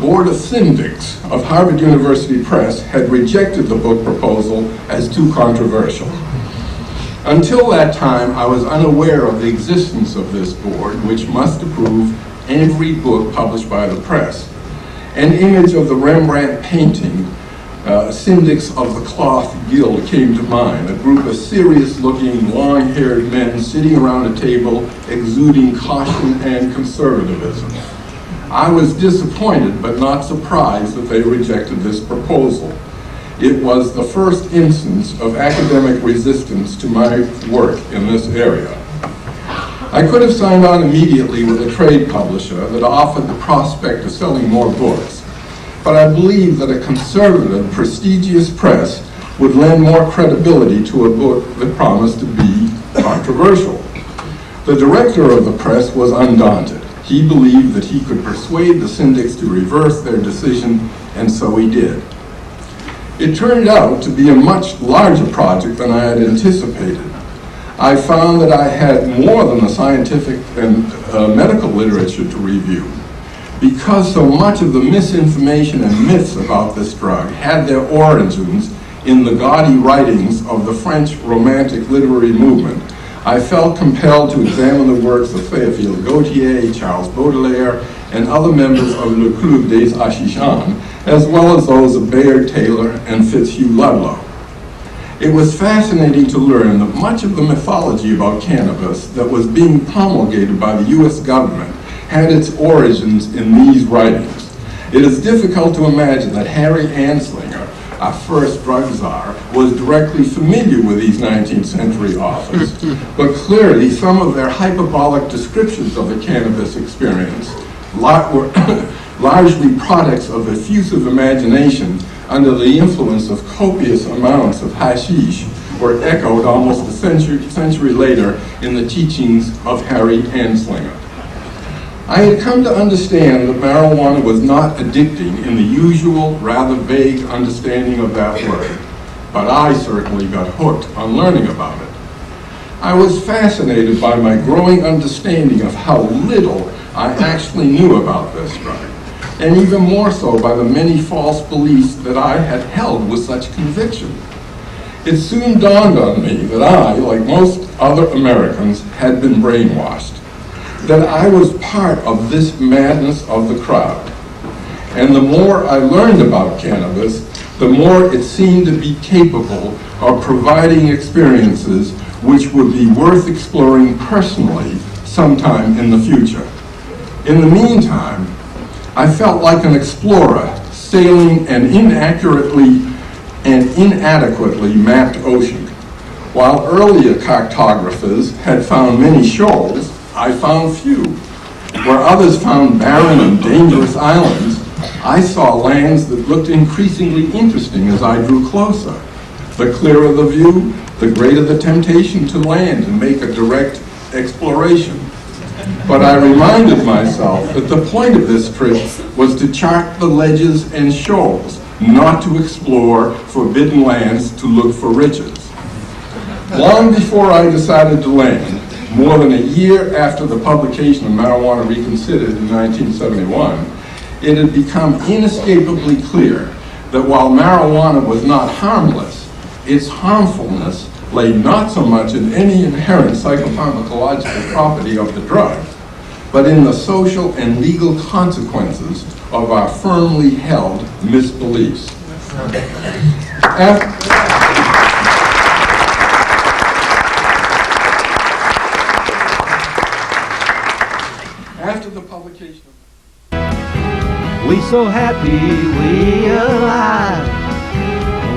Board of Syndics of Harvard University Press had rejected the book proposal as too controversial. Until that time, I was unaware of the existence of this board, which must approve every book published by the press. An image of the Rembrandt painting, Syndics of the Cloth Guild, came to mind, a group of serious-looking, long-haired men sitting around a table exuding caution and conservatism. I was disappointed but not surprised that they rejected this proposal. It was the first instance of academic resistance to my work in this area. I could have signed on immediately with a trade publisher that offered the prospect of selling more books, but I believed that a conservative, prestigious press would lend more credibility to a book that promised to be controversial. The director of the press was undaunted. He believed that he could persuade the syndics to reverse their decision, and so he did. It turned out to be a much larger project than I had anticipated. I found that I had more than the scientific and medical literature to review. Because so much of the misinformation and myths about this drug had their origins in the gaudy writings of the French Romantic literary movement, I felt compelled to examine the works of Théophile Gautier, Charles Baudelaire, and other members of Le Club des Achishans, as well as those of Bayard Taylor and Fitzhugh Ludlow. It was fascinating to learn that much of the mythology about cannabis that was being promulgated by the U.S. government had its origins in these writings. It is difficult to imagine that Harry Anslinger, our first drug czar, was directly familiar with these 19th century authors, but clearly some of their hyperbolic descriptions of the cannabis experience were largely products of effusive imagination under the influence of copious amounts of hashish, were echoed almost a century later in the teachings of Harry Anslinger. I had come to understand that marijuana was not addicting in the usual, rather vague understanding of that word, but I certainly got hooked on learning about it. I was fascinated by my growing understanding of how little I actually knew about this drug, and even more so by the many false beliefs that I had held with such conviction. It soon dawned on me that I, like most other Americans, had been brainwashed, that I was part of this madness of the crowd. And the more I learned about cannabis, the more it seemed to be capable of providing experiences which would be worth exploring personally sometime in the future. In the meantime, I felt like an explorer sailing an inaccurately and inadequately mapped ocean. While earlier cartographers had found many shoals, I found few. Where others found barren and dangerous islands, I saw lands that looked increasingly interesting as I drew closer. The clearer the view, the greater the temptation to land and make a direct exploration. But I reminded myself that the point of this trip was to chart the ledges and shoals, not to explore forbidden lands to look for riches. Long before I decided to land, more than a year after the publication of Marijuana Reconsidered in 1971, it had become inescapably clear that while marijuana was not harmless, its harmfulness lay not so much in any inherent psychopharmacological property of the drug, but in the social and legal consequences of our firmly held misbeliefs. After the publication of We so happy we alive,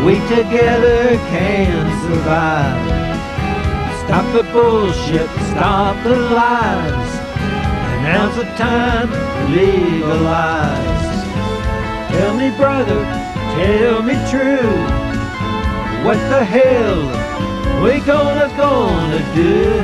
we together can survive. Stop the bullshit, stop the lies, and now's the time to legalize. Tell me brother, tell me true, what the hell we gonna do?